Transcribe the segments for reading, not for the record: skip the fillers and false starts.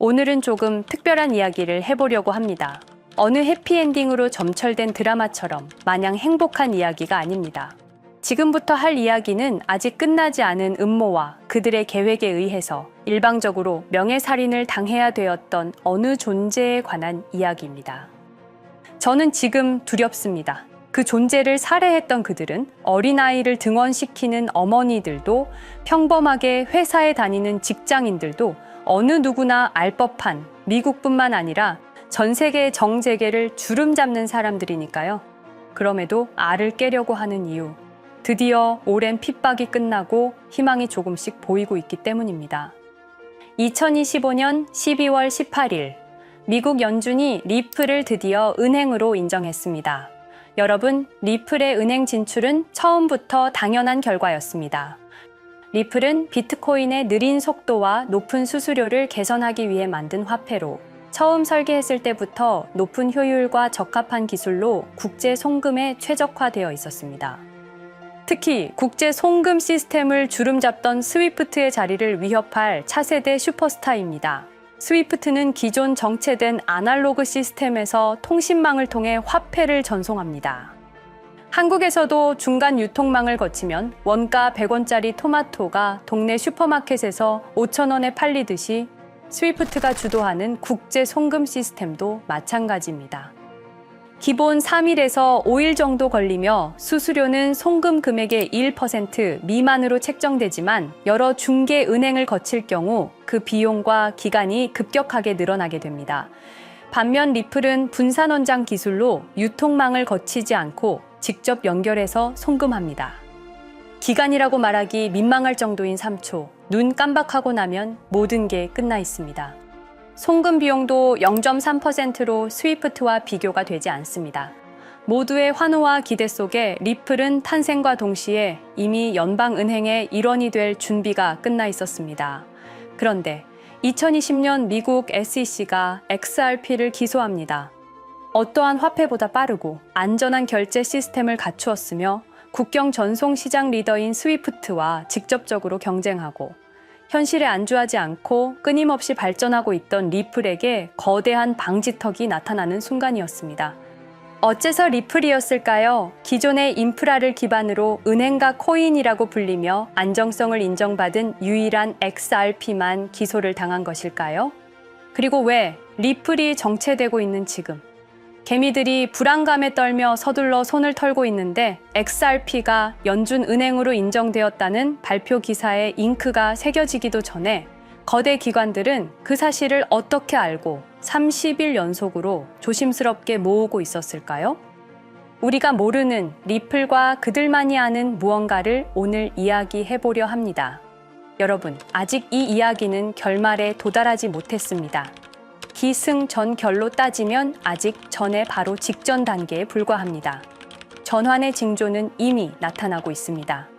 오늘은 조금 특별한 이야기를 해보려고 합니다. 어느 해피엔딩으로 점철된 드라마처럼 마냥 행복한 이야기가 아닙니다. 지금부터 할 이야기는 아직 끝나지 않은 음모와 그들의 계획에 의해서 일방적으로 명예살인을 당해야 되었던 어느 존재에 관한 이야기입니다. 저는 지금 두렵습니다. 그 존재를 살해했던 그들은 어린아이를 등원시키는 어머니들도 평범하게 회사에 다니는 직장인들도 어느 누구나 알 법한 미국뿐만 아니라 전 세계의 정재계를 주름 잡는 사람들이니까요. 그럼에도 알을 깨려고 하는 이유, 드디어 오랜 핍박이 끝나고 희망이 조금씩 보이고 있기 때문입니다. 2025년 12월 18일, 미국 연준이 리플을 드디어 은행으로 인정했습니다. 여러분, 리플의 은행 진출은 처음부터 당연한 결과였습니다. 리플은 비트코인의 느린 속도와 높은 수수료를 개선하기 위해 만든 화폐로 처음 설계했을 때부터 높은 효율과 적합한 기술로 국제 송금에 최적화되어 있었습니다. 특히 국제 송금 시스템을 주름잡던 스위프트의 자리를 위협할 차세대 슈퍼스타입니다. 스위프트는 기존 정체된 아날로그 시스템에서 통신망을 통해 화폐를 전송합니다. 한국에서도 중간 유통망을 거치면 원가 100원짜리 토마토가 동네 슈퍼마켓에서 5,000원에 팔리듯이 스위프트가 주도하는 국제 송금 시스템도 마찬가지입니다. 기본 3일에서 5일 정도 걸리며 수수료는 송금 금액의 1% 미만으로 책정되지만 여러 중개 은행을 거칠 경우 그 비용과 기간이 급격하게 늘어나게 됩니다. 반면 리플은 분산 원장 기술로 유통망을 거치지 않고 직접 연결해서 송금합니다. 기간이라고 말하기 민망할 정도인 3초, 눈 깜박하고 나면 모든 게 끝나 있습니다. 송금 비용도 0.3%로 스위프트와 비교가 되지 않습니다. 모두의 환호와 기대 속에 리플은 탄생과 동시에 이미 연방은행의 일원이 될 준비가 끝나 있었습니다. 그런데 2020년 미국 SEC가 XRP를 기소합니다. 어떠한 화폐보다 빠르고 안전한 결제 시스템을 갖추었으며 국경 전송 시장 리더인 스위프트와 직접적으로 경쟁하고 현실에 안주하지 않고 끊임없이 발전하고 있던 리플에게 거대한 방지턱이 나타나는 순간이었습니다. 어째서 리플이었을까요? 기존의 인프라를 기반으로 은행과 코인이라고 불리며 안정성을 인정받은 유일한 XRP만 기소를 당한 것일까요? 그리고 왜 리플이 정체되고 있는 지금 개미들이 불안감에 떨며 서둘러 손을 털고 있는데 XRP가 연준은행으로 인정되었다는 발표 기사에 잉크가 새겨지기도 전에 거대 기관들은 그 사실을 어떻게 알고 30일 연속으로 조심스럽게 모으고 있었을까요? 우리가 모르는 리플과 그들만이 아는 무언가를 오늘 이야기해보려 합니다. 여러분, 아직 이 이야기는 결말에 도달하지 못했습니다. 기승전결로 따지면 아직 전에 바로 직전 단계에 불과합니다. 전환의 징조는 이미 나타나고 있습니다.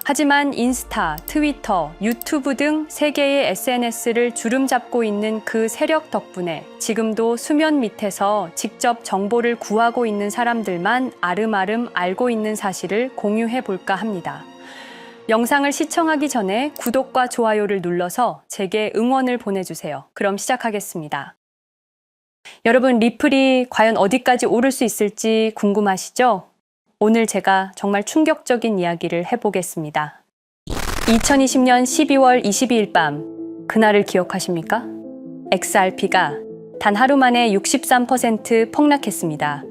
하지만 인스타, 트위터, 유튜브 등 세계의 SNS를 주름잡고 있는 그 세력 덕분에 지금도 수면 밑에서 직접 정보를 구하고 있는 사람들만 아름아름 알고 있는 사실을 공유해 볼까 합니다. 영상을 시청하기 전에 구독과 좋아요를 눌러서 제게 응원을 보내주세요. 그럼 시작하겠습니다. 여러분, 리플이 과연 어디까지 오를 수 있을지 궁금하시죠? 오늘 제가 정말 충격적인 이야기를 해보겠습니다. 2020년 12월 22일 밤, 그날을 기억하십니까? XRP가 단 하루 만에 63% 폭락했습니다.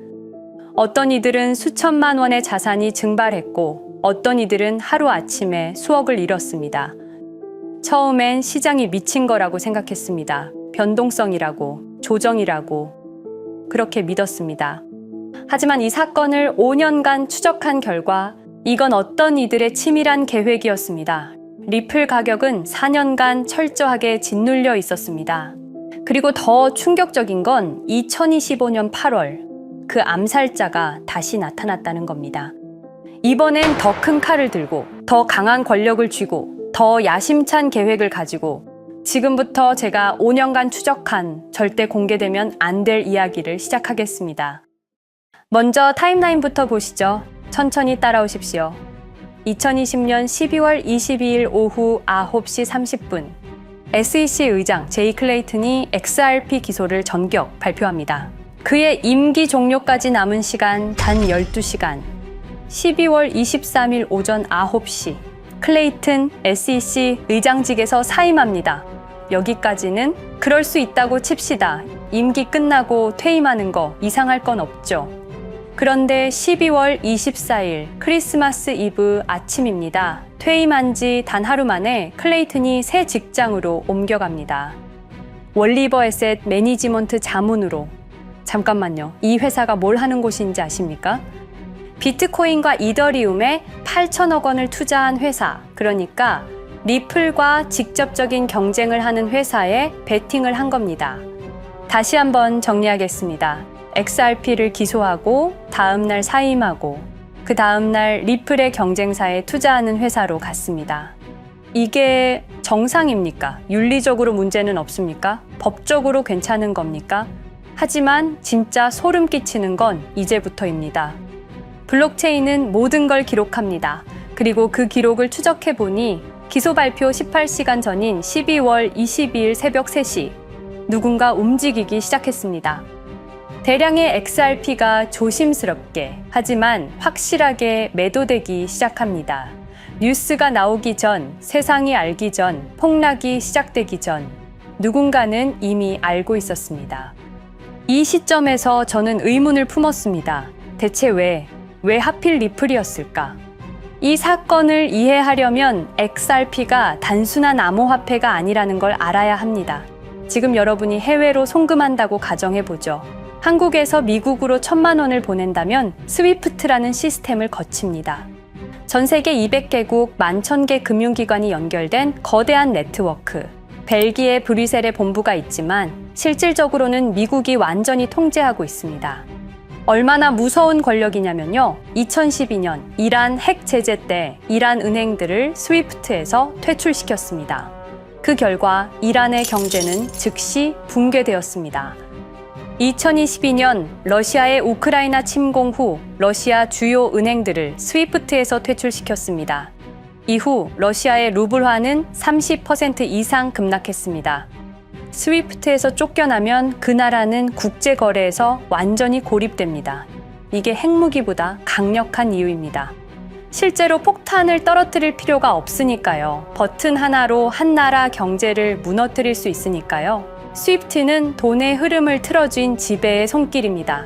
어떤 이들은 수천만 원의 자산이 증발했고 어떤 이들은 하루아침에 수억을 잃었습니다. 처음엔 시장이 미친 거라고 생각했습니다. 변동성이라고, 조정이라고 그렇게 믿었습니다. 하지만 이 사건을 5년간 추적한 결과 이건 어떤 이들의 치밀한 계획이었습니다. 리플 가격은 4년간 철저하게 짓눌려 있었습니다. 그리고 더 충격적인 건 2025년 8월 그 암살자가 다시 나타났다는 겁니다. 이번엔 더 큰 칼을 들고 더 강한 권력을 쥐고 더 야심찬 계획을 가지고 지금부터 제가 5년간 추적한 절대 공개되면 안 될 이야기를 시작하겠습니다. 먼저 타임라인부터 보시죠. 천천히 따라오십시오. 2020년 12월 22일 오후 9시 30분 SEC 의장 제이 클레이튼이 XRP 기소를 전격 발표합니다. 그의 임기 종료까지 남은 시간 단 12시간. 12월 23일 오전 9시 클레이튼 SEC 의장직에서 사임합니다. 여기까지는 그럴 수 있다고 칩시다. 임기 끝나고 퇴임하는 거 이상할 건 없죠. 그런데 12월 24일 크리스마스 이브 아침입니다. 퇴임한 지 단 하루 만에 클레이튼이 새 직장으로 옮겨갑니다. 월리버 에셋 매니지먼트 자문으로. 잠깐만요. 이 회사가 뭘 하는 곳인지 아십니까? 비트코인과 이더리움에 8천억 원을 투자한 회사, 그러니까 리플과 직접적인 경쟁을 하는 회사에 베팅을 한 겁니다. 다시 한번 정리하겠습니다. XRP를 기소하고 다음날 사임하고 그 다음날 리플의 경쟁사에 투자하는 회사로 갔습니다. 이게 정상입니까? 윤리적으로 문제는 없습니까? 법적으로 괜찮은 겁니까? 하지만 진짜 소름 끼치는 건 이제부터입니다. 블록체인은 모든 걸 기록합니다. 그리고 그 기록을 추적해 보니 기소 발표 18시간 전인 12월 22일 새벽 3시 누군가 움직이기 시작했습니다. 대량의 XRP가 조심스럽게 하지만 확실하게 매도되기 시작합니다. 뉴스가 나오기 전, 세상이 알기 전, 폭락이 시작되기 전 누군가는 이미 알고 있었습니다. 이 시점에서 저는 의문을 품었습니다. 대체 왜 하필 리플이었을까? 이 사건을 이해하려면 XRP가 단순한 암호화폐가 아니라는 걸 알아야 합니다. 지금 여러분이 해외로 송금한다고 가정해보죠. 한국에서 미국으로 1,000만 원을 보낸다면 스위프트라는 시스템을 거칩니다. 전 세계 200개국 11,000개 금융기관이 연결된 거대한 네트워크. 벨기에 브뤼셀에 본부가 있지만 실질적으로는 미국이 완전히 통제하고 있습니다. 얼마나 무서운 권력이냐면요. 2012년 이란 핵 제재 때 이란 은행들을 스위프트에서 퇴출시켰습니다. 그 결과 이란의 경제는 즉시 붕괴되었습니다. 2022년 러시아의 우크라이나 침공 후 러시아 주요 은행들을 스위프트에서 퇴출시켰습니다. 이후 러시아의 루블화는 30% 이상 급락했습니다. 스위프트에서 쫓겨나면 그 나라는 국제거래에서 완전히 고립됩니다. 이게 핵무기보다 강력한 이유입니다. 실제로 폭탄을 떨어뜨릴 필요가 없으니까요. 버튼 하나로 한 나라 경제를 무너뜨릴 수 있으니까요. 스위프트는 돈의 흐름을 틀어준 지배의 손길입니다.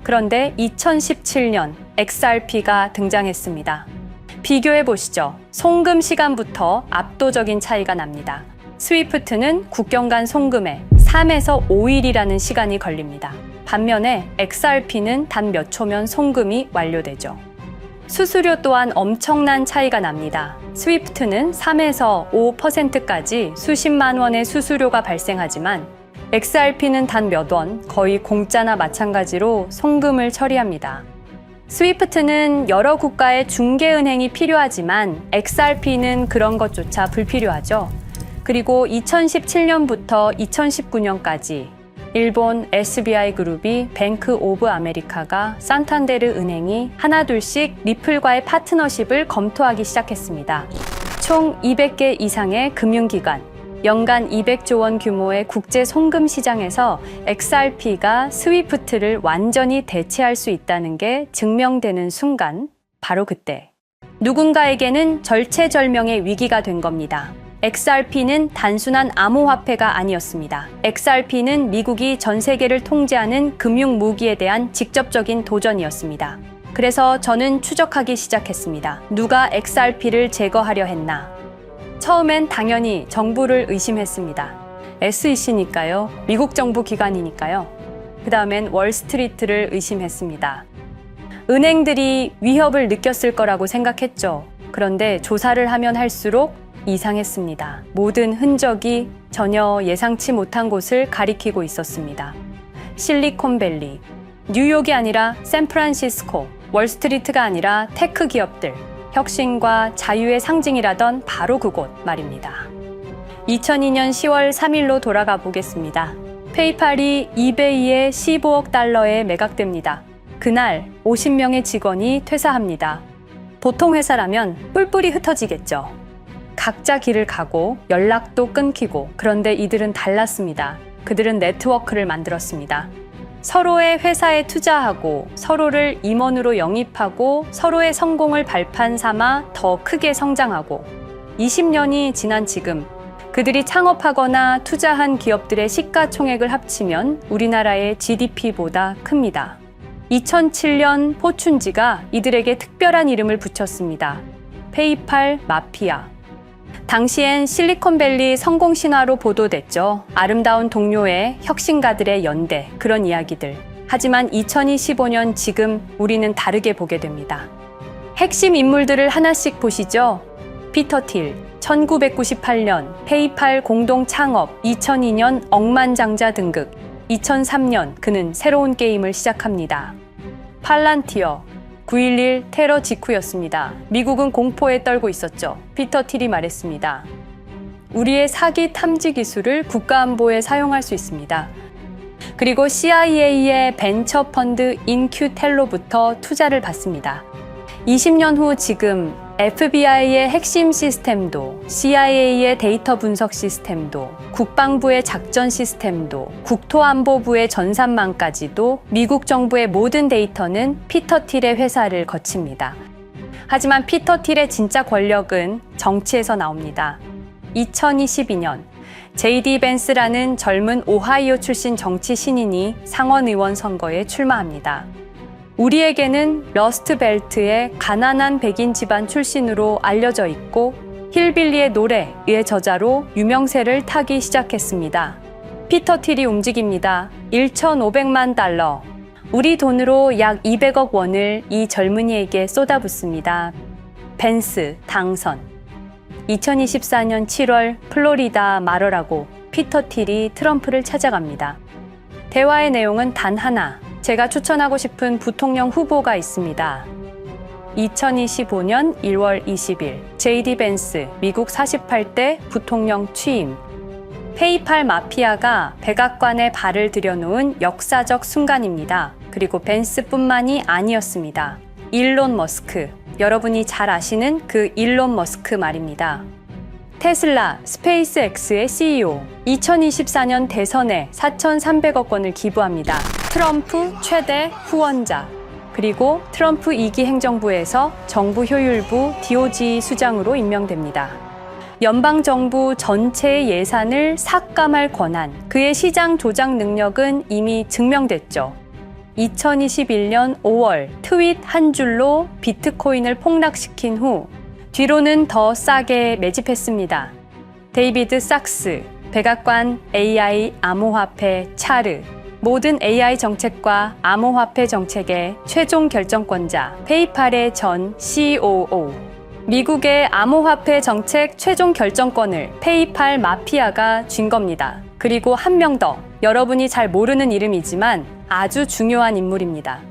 그런데 2017년 XRP가 등장했습니다. 비교해 보시죠. 송금 시간부터 압도적인 차이가 납니다. 스위프트는 국경 간 송금에 3에서 5일이라는 시간이 걸립니다. 반면에 XRP는 단 몇 초면 송금이 완료되죠. 수수료 또한 엄청난 차이가 납니다. 스위프트는 3에서 5%까지 수십만 원의 수수료가 발생하지만 XRP는 단 몇 원, 거의 공짜나 마찬가지로 송금을 처리합니다. 스위프트는 여러 국가의 중개은행이 필요하지만 XRP는 그런 것조차 불필요하죠. 그리고 2017년부터 2019년까지 일본 SBI 그룹이 뱅크 오브 아메리카가 산탄데르 은행이 하나둘씩 리플과의 파트너십을 검토하기 시작했습니다. 총 200개 이상의 금융기관, 연간 200조 원 규모의 국제 송금 시장에서 XRP가 스위프트를 완전히 대체할 수 있다는 게 증명되는 순간, 바로 그때 누군가에게는 절체절명의 위기가 된 겁니다. XRP는 단순한 암호화폐가 아니었습니다. XRP는 미국이 전 세계를 통제하는 금융 무기에 대한 직접적인 도전이었습니다. 그래서 저는 추적하기 시작했습니다. 누가 XRP를 제거하려 했나? 처음엔 당연히 정부를 의심했습니다. SEC니까요. 미국 정부 기관이니까요. 그 다음엔 월스트리트를 의심했습니다. 은행들이 위협을 느꼈을 거라고 생각했죠. 그런데 조사를 하면 할수록 이상했습니다. 모든 흔적이 전혀 예상치 못한 곳을 가리키고 있었습니다. 실리콘밸리, 뉴욕이 아니라 샌프란시스코, 월스트리트가 아니라 테크 기업들, 혁신과 자유의 상징이라던 바로 그곳 말입니다. 2002년 10월 3일로 돌아가 보겠습니다. 페이팔이 이베이에 15억 달러에 매각됩니다. 그날 50명의 직원이 퇴사합니다. 보통 회사라면 뿔뿔이 흩어지겠죠. 각자 길을 가고 연락도 끊기고, 그런데 이들은 달랐습니다. 그들은 네트워크를 만들었습니다. 서로의 회사에 투자하고 서로를 임원으로 영입하고 서로의 성공을 발판 삼아 더 크게 성장하고, 20년이 지난 지금 그들이 창업하거나 투자한 기업들의 시가총액을 합치면 우리나라의 GDP보다 큽니다. 2007년 포춘지가 이들에게 특별한 이름을 붙였습니다. 페이팔 마피아. 당시엔 실리콘밸리 성공 신화로 보도됐죠. 아름다운 동료의 혁신가들의 연대, 그런 이야기들. 하지만 2025년 지금 우리는 다르게 보게 됩니다. 핵심 인물들을 하나씩 보시죠. 피터 틸, 1998년 페이팔 공동 창업, 2002년 억만장자 등극, 2003년 그는 새로운 게임을 시작합니다. 팔란티어, 9.11 테러 직후였습니다. 미국은 공포에 떨고 있었죠. 피터 틸이 말했습니다. 우리의 사기 탐지 기술을 국가안보에 사용할 수 있습니다. 그리고 CIA의 벤처 펀드 인큐텔로부터 투자를 받습니다. 20년 후 지금 FBI의 핵심 시스템도, CIA의 데이터 분석 시스템도, 국방부의 작전 시스템도, 국토안보부의 전산망까지도 미국 정부의 모든 데이터는 피터 틸의 회사를 거칩니다. 하지만 피터 틸의 진짜 권력은 정치에서 나옵니다. 2022년 JD 벤스라는 젊은 오하이오 출신 정치 신인이 상원의원 선거에 출마합니다. 우리에게는 러스트벨트의 가난한 백인 집안 출신으로 알려져 있고 힐빌리의 노래의 저자로 유명세를 타기 시작했습니다. 피터 틸이 움직입니다. 1,500만 달러, 우리 돈으로 약 200억 원을 이 젊은이에게 쏟아붓습니다. 벤스 당선. 2024년 7월 플로리다 마러라고 피터 틸이 트럼프를 찾아갑니다. 대화의 내용은 단 하나. 제가 추천하고 싶은 부통령 후보가 있습니다. 2025년 1월 20일 JD 벤스 미국 48대 부통령 취임. 페이팔 마피아가 백악관에 발을 들여놓은 역사적 순간입니다. 그리고 벤스뿐만이 아니었습니다. 일론 머스크, 여러분이 잘 아시는 그 일론 머스크 말입니다. 테슬라, 스페이스X의 CEO, 2024년 대선에 4,300억 원을 기부합니다. 트럼프 최대 후원자, 그리고 트럼프 2기 행정부에서 정부 효율부 DOJ 수장으로 임명됩니다. 연방정부 전체의 예산을 삭감할 권한, 그의 시장 조작 능력은 이미 증명됐죠. 2021년 5월 트윗 한 줄로 비트코인을 폭락시킨 후 뒤로는 더 싸게 매집했습니다. 데이비드 sak스, 백악관 AI 암호화폐 차르, 모든 AI 정책과 암호화폐 정책의 최종 결정권자, 페이팔의 전 COO. 미국의 암호화폐 정책 최종 결정권을 페이팔 마피아가 쥔 겁니다. 그리고 한 명 더, 여러분이 잘 모르는 이름이지만 아주 중요한 인물입니다.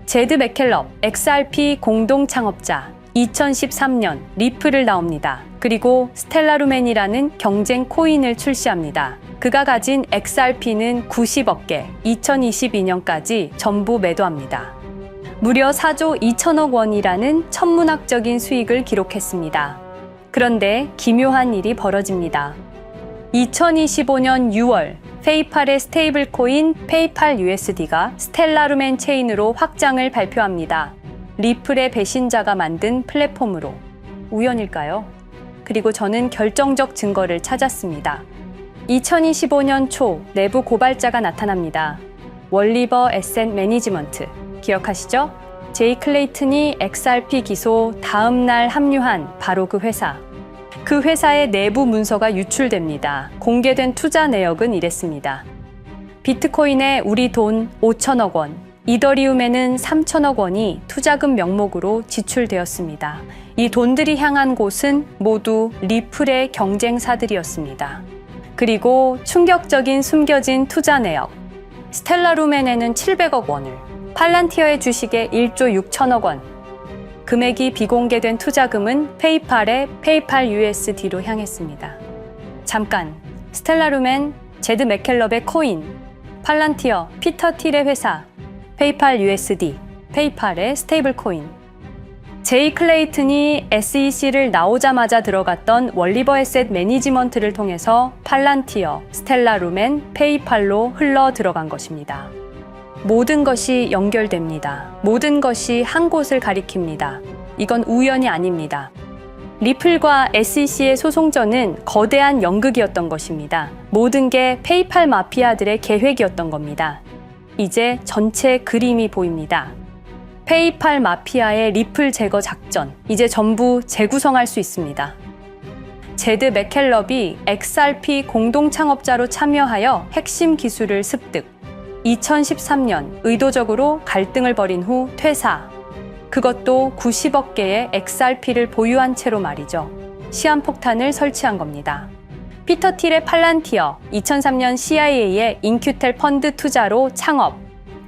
제드 맥켈럽, XRP 공동 창업자, 2013년 리플을 나옵니다. 그리고 스텔라루멘이라는 경쟁 코인을 출시합니다. 그가 가진 XRP는 90억 개, 2022년까지 전부 매도합니다. 무려 4조 2천억 원이라는 천문학적인 수익을 기록했습니다. 그런데 기묘한 일이 벌어집니다. 2025년 6월 페이팔의 스테이블 코인 페이팔 USD가 스텔라루멘 체인으로 확장을 발표합니다. 리플의 배신자가 만든 플랫폼으로. 우연일까요? 그리고 저는 결정적 증거를 찾았습니다. 2025년 초 내부 고발자가 나타납니다. 월리버 에셋 매니지먼트. 기억하시죠? 제이 클레이튼이 XRP 기소 다음 날 합류한 바로 그 회사. 그 회사의 내부 문서가 유출됩니다. 공개된 투자 내역은 이랬습니다. 비트코인에 우리 돈 5천억 원, 이더리움에는 3천억 원이 투자금 명목으로 지출되었습니다. 이 돈들이 향한 곳은 모두 리플의 경쟁사들이었습니다. 그리고 충격적인 숨겨진 투자 내역. 스텔라루멘에는 700억 원을, 팔란티어의 주식에 1조 6천억 원, 금액이 비공개된 투자금은 페이팔의 페이팔 USD로 향했습니다. 잠깐, 스텔라루멘, 제드 맥켈럽의 코인, 팔란티어, 피터 틸의 회사, 페이팔 USD, 페이팔의 스테이블 코인. 제이 클레이튼이 SEC를 나오자마자 들어갔던 월리버 에셋 매니지먼트를 통해서 팔란티어, 스텔라 루멘, 페이팔로 흘러 들어간 것입니다. 모든 것이 연결됩니다. 모든 것이 한 곳을 가리킵니다. 이건 우연이 아닙니다. 리플과 SEC의 소송전은 거대한 연극이었던 것입니다. 모든 게 페이팔 마피아들의 계획이었던 겁니다. 이제 전체 그림이 보입니다. 페이팔 마피아의 리플 제거 작전, 이제 전부 재구성할 수 있습니다. 제드 맥켈럽이 XRP 공동 창업자로 참여하여 핵심 기술을 습득. 2013년 의도적으로 갈등을 벌인 후 퇴사. 그것도 90억 개의 XRP를 보유한 채로 말이죠. 시한폭탄을 설치한 겁니다. 피터 틸의 팔란티어, 2003년 CIA의 인큐텔 펀드 투자로 창업.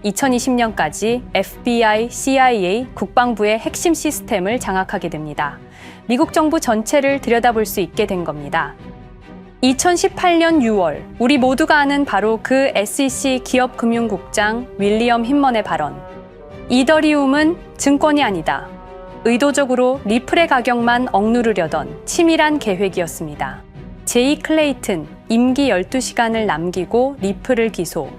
2020년까지 FBI, CIA, 국방부의 핵심 시스템을 장악하게 됩니다. 미국 정부 전체를 들여다볼 수 있게 된 겁니다. 2018년 6월, 우리 모두가 아는 바로 그 SEC 기업금융국장 윌리엄 힌먼의 발언. 이더리움은 증권이 아니다. 의도적으로 리플의 가격만 억누르려던 치밀한 계획이었습니다. 제이 클레이튼, 임기 12시간을 남기고 리플을 기소.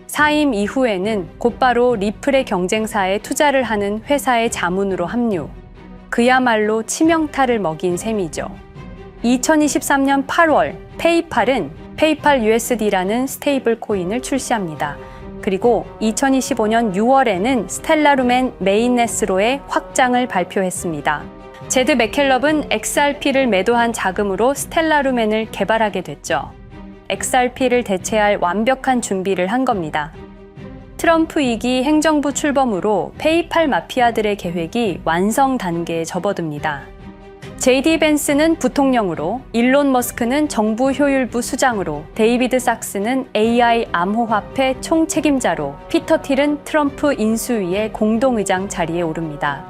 사임 이후에는 곧바로 리플의 경쟁사에 투자를 하는 회사의 자문으로 합류. 그야말로 치명타를 먹인 셈이죠. 2023년 8월, 페이팔은 페이팔 USD라는 스테이블 코인을 출시합니다. 그리고 2025년 6월에는 스텔라 루멘 메인넷으로의 확장을 발표했습니다. 제드 맥켈럽은 XRP를 매도한 자금으로 스텔라 루멘을 개발하게 됐죠. XRP를 대체할 완벽한 준비를 한 겁니다. 트럼프 2기 행정부 출범으로 페이팔 마피아들의 계획이 완성 단계에 접어듭니다. JD 벤스는 부통령으로, 일론 머스크는 정부 효율부 수장으로, 데이비드 sak스는 AI 암호화폐 총책임자로, 피터 틸은 트럼프 인수위의 공동의장 자리에 오릅니다.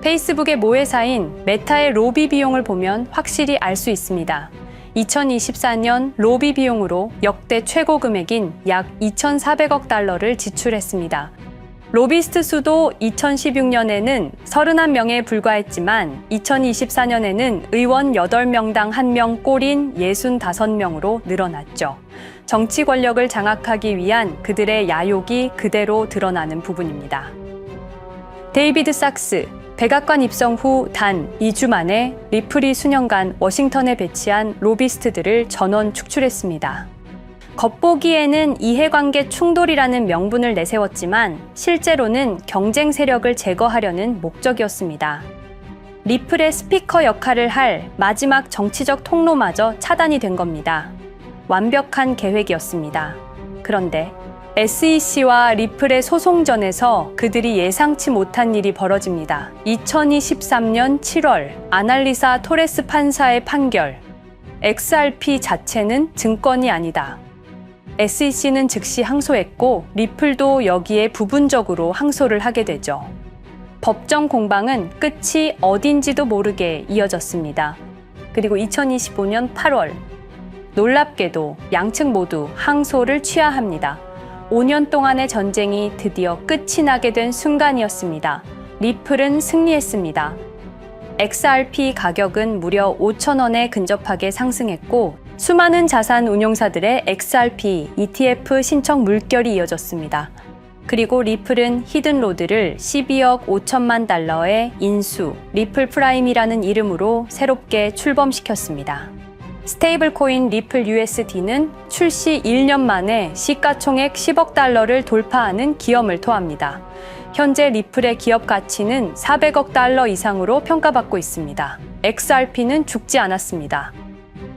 페이스북의 모회사인 메타의 로비 비용을 보면 확실히 알 수 있습니다. 2024년 로비 비용으로 역대 최고 금액인 약 2,400억 달러를 지출했습니다. 로비스트 수도 2016년에는 31명에 불과했지만 2024년에는 의원 8명당 1명 꼴인 65명으로 늘어났죠. 정치 권력을 장악하기 위한 그들의 야욕이 그대로 드러나는 부분입니다. 데이비드 sak스, 백악관 입성 후 단 2주 만에 리플이 수년간 워싱턴에 배치한 로비스트들을 전원 축출했습니다. 겉보기에는 이해관계 충돌이라는 명분을 내세웠지만 실제로는 경쟁 세력을 제거하려는 목적이었습니다. 리플의 스피커 역할을 할 마지막 정치적 통로마저 차단이 된 겁니다. 완벽한 계획이었습니다. 그런데 SEC와 리플의 소송전에서 그들이 예상치 못한 일이 벌어집니다. 2023년 7월 아날리사 토레스 판사의 판결. XRP 자체는 증권이 아니다. SEC는 즉시 항소했고 리플도 여기에 부분적으로 항소를 하게 되죠. 법정 공방은 끝이 어딘지도 모르게 이어졌습니다. 그리고 2025년 8월 놀랍게도 양측 모두 항소를 취하합니다. 5년 동안의 전쟁이 드디어 끝이 나게 된 순간이었습니다. 리플은 승리했습니다. XRP 가격은 무려 5,000원에 근접하게 상승했고 수많은 자산 운용사들의 XRP, ETF 신청 물결이 이어졌습니다. 그리고 리플은 히든로드를 12억 5천만 달러의 인수, 리플 프라임이라는 이름으로 새롭게 출범시켰습니다. 스테이블 코인 리플 USD는 출시 1년 만에 시가총액 10억 달러를 돌파하는 기염을 토합니다. 현재 리플의 기업 가치는 400억 달러 이상으로 평가받고 있습니다. XRP는 죽지 않았습니다.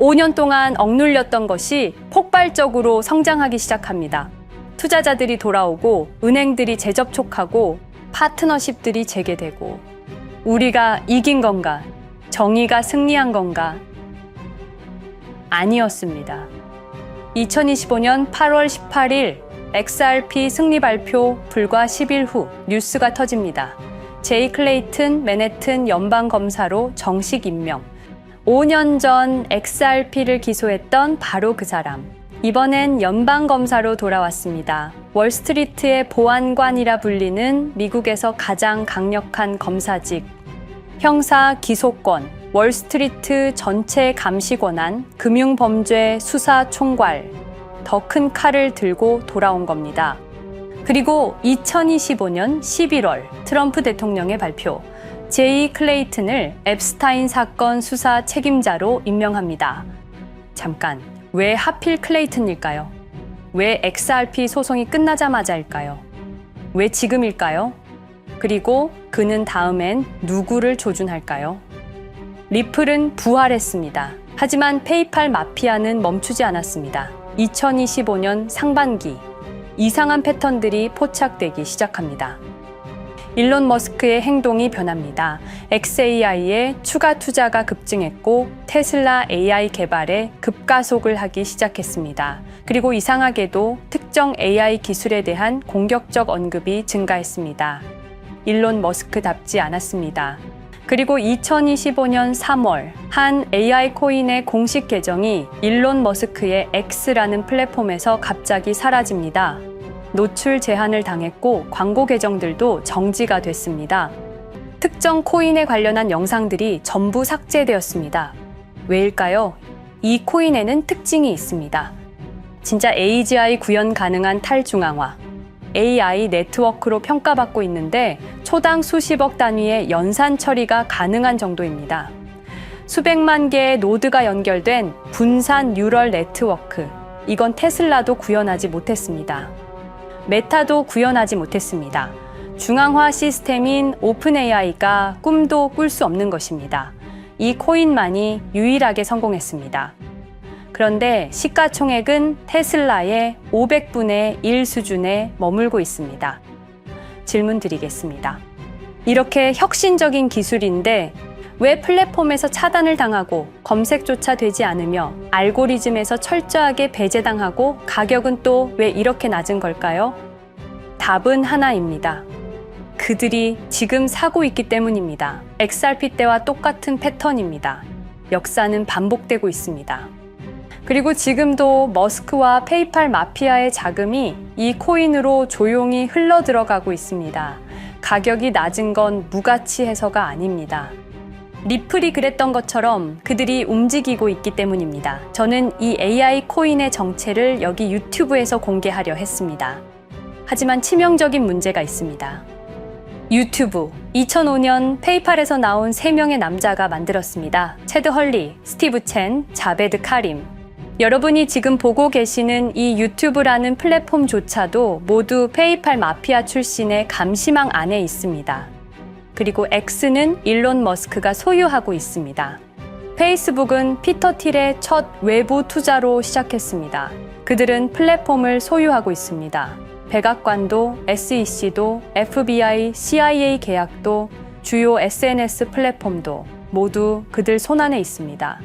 5년 동안 억눌렸던 것이 폭발적으로 성장하기 시작합니다. 투자자들이 돌아오고 은행들이 재접촉하고 파트너십들이 재개되고 우리가 이긴 건가? 정의가 승리한 건가? 아니었습니다. 2025년 8월 18일 XRP 승리 발표 불과 10일 후 뉴스가 터집니다. 제이 클레이튼 맨해튼 연방검사로 정식 임명. 5년 전 XRP를 기소했던 바로 그 사람. 이번엔 연방검사로 돌아왔습니다. 월스트리트의 보안관이라 불리는 미국에서 가장 강력한 검사직. 형사 기소권, 월스트리트 전체 감시 권한, 금융범죄 수사 총괄, 더 큰 칼을 들고 돌아온 겁니다. 그리고 2025년 11월 트럼프 대통령의 발표, 제이 클레이튼을 앱스타인 사건 수사 책임자로 임명합니다. 잠깐, 왜 하필 클레이튼일까요? 왜 XRP 소송이 끝나자마자일까요? 왜 지금일까요? 그리고 그는 다음엔 누구를 조준할까요? 리플은 부활했습니다. 하지만 페이팔 마피아는 멈추지 않았습니다. 2025년 상반기, 이상한 패턴들이 포착되기 시작합니다. 일론 머스크의 행동이 변합니다. xAI에 추가 투자가 급증했고 테슬라 AI 개발에 급가속을 하기 시작했습니다. 그리고 이상하게도 특정 AI 기술에 대한 공격적 언급이 증가했습니다. 일론 머스크답지 않았습니다. 그리고 2025년 3월 한 AI 코인의 공식 계정이 일론 머스크의 X라는 플랫폼에서 갑자기 사라집니다. 노출 제한을 당했고 광고 계정들도 정지가 됐습니다. 특정 코인에 관련한 영상들이 전부 삭제되었습니다. 왜일까요? 이 코인에는 특징이 있습니다. 진짜 AGI 구현 가능한 탈중앙화, AI 네트워크로 평가받고 있는데 초당 수십억 단위의 연산 처리가 가능한 정도입니다. 수백만 개의 노드가 연결된 분산 뉴럴 네트워크, 이건 테슬라도 구현하지 못했습니다. 메타도 구현하지 못했습니다. 중앙화 시스템인 오픈 AI가 꿈도 꿀 수 없는 것입니다. 이 코인만이 유일하게 성공했습니다. 그런데 시가총액은 테슬라의 500분의 1 수준에 머물고 있습니다. 질문 드리겠습니다. 이렇게 혁신적인 기술인데 왜 플랫폼에서 차단을 당하고 검색조차 되지 않으며 알고리즘에서 철저하게 배제당하고 가격은 또 왜 이렇게 낮은 걸까요? 답은 하나입니다. 그들이 지금 사고 있기 때문입니다. XRP 때와 똑같은 패턴입니다. 역사는 반복되고 있습니다. 그리고 지금도 머스크와 페이팔 마피아의 자금이 이 코인으로 조용히 흘러 들어가고 있습니다. 가격이 낮은 건 무가치해서가 아닙니다. 리플이 그랬던 것처럼 그들이 움직이고 있기 때문입니다. 저는 이 AI 코인의 정체를 여기 유튜브에서 공개하려 했습니다. 하지만 치명적인 문제가 있습니다. 유튜브, 2005년 페이팔에서 나온 3명의 남자가 만들었습니다. 체드 헐리, 스티브 첸, 자베드 카림. 여러분이 지금 보고 계시는 이 유튜브라는 플랫폼조차도 모두 페이팔 마피아 출신의 감시망 안에 있습니다. 그리고 X는 일론 머스크가 소유하고 있습니다. 페이스북은 피터 틸의 첫 외부 투자로 시작했습니다. 그들은 플랫폼을 소유하고 있습니다. 백악관도, SEC도, FBI, CIA 계약도, 주요 SNS 플랫폼도 모두 그들 손안에 있습니다.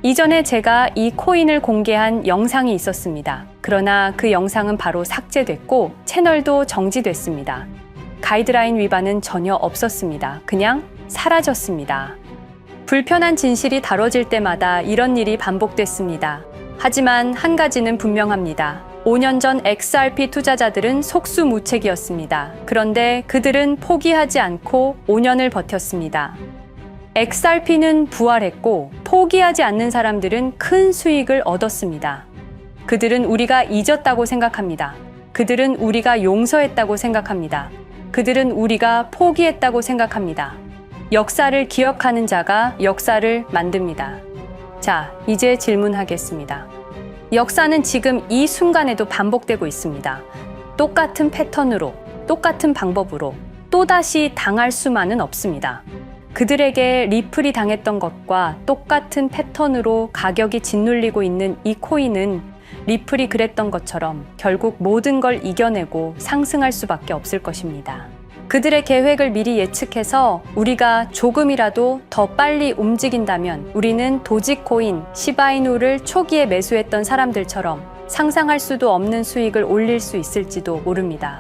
이전에 제가 이 코인을 공개한 영상이 있었습니다. 그러나 그 영상은 바로 삭제됐고 채널도 정지됐습니다. 가이드라인 위반은 전혀 없었습니다. 그냥 사라졌습니다. 불편한 진실이 다뤄질 때마다 이런 일이 반복됐습니다. 하지만 한 가지는 분명합니다. 5년 전 XRP 투자자들은 속수무책이었습니다. 그런데 그들은 포기하지 않고 5년을 버텼습니다. XRP는 부활했고 포기하지 않는 사람들은 큰 수익을 얻었습니다. 그들은 우리가 잊었다고 생각합니다. 그들은 우리가 용서했다고 생각합니다. 그들은 우리가 포기했다고 생각합니다. 역사를 기억하는 자가 역사를 만듭니다. 자, 이제 질문하겠습니다. 역사는 지금 이 순간에도 반복되고 있습니다. 똑같은 패턴으로, 똑같은 방법으로 또다시 당할 수만은 없습니다. 그들에게 리플이 당했던 것과 똑같은 패턴으로 가격이 짓눌리고 있는 이 코인은 리플이 그랬던 것처럼 결국 모든 걸 이겨내고 상승할 수밖에 없을 것입니다. 그들의 계획을 미리 예측해서 우리가 조금이라도 더 빨리 움직인다면 우리는 도지코인, 시바이누를 초기에 매수했던 사람들처럼 상상할 수도 없는 수익을 올릴 수 있을지도 모릅니다.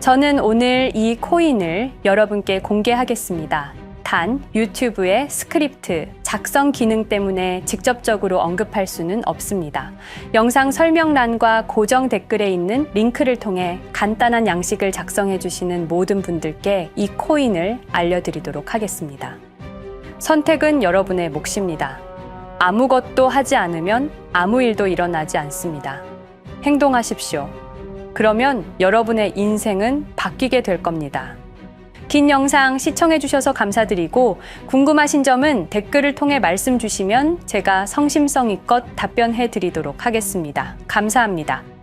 저는 오늘 이 코인을 여러분께 공개하겠습니다. 단 유튜브의 스크립트, 작성 기능 때문에 직접적으로 언급할 수는 없습니다. 영상 설명란과 고정 댓글에 있는 링크를 통해 간단한 양식을 작성해 주시는 모든 분들께 이 코인을 알려드리도록 하겠습니다. 선택은 여러분의 몫입니다. 아무것도 하지 않으면 아무 일도 일어나지 않습니다. 행동하십시오. 그러면 여러분의 인생은 바뀌게 될 겁니다. 긴 영상 시청해주셔서 감사드리고 궁금하신 점은 댓글을 통해 말씀 주시면 제가 성심성의껏 답변해 드리도록 하겠습니다. 감사합니다.